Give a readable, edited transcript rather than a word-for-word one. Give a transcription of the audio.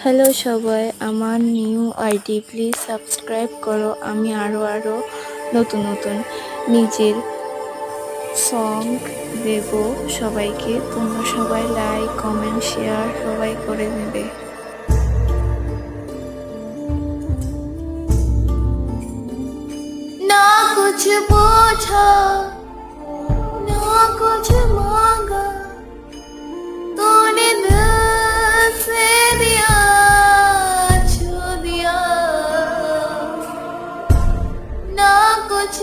Hello সবাই, আমার new ID please subscribe করো। আমি আরও নতুন নতুন নিজের সং দেব সবাইকে। তোমরা সবাই লাইক কমেন্ট শেয়ার সবাই করে নেবে। ना कुछ पूछा ना कुछ मांगा, तूने दिल से दिया छू दिया। ना कुछ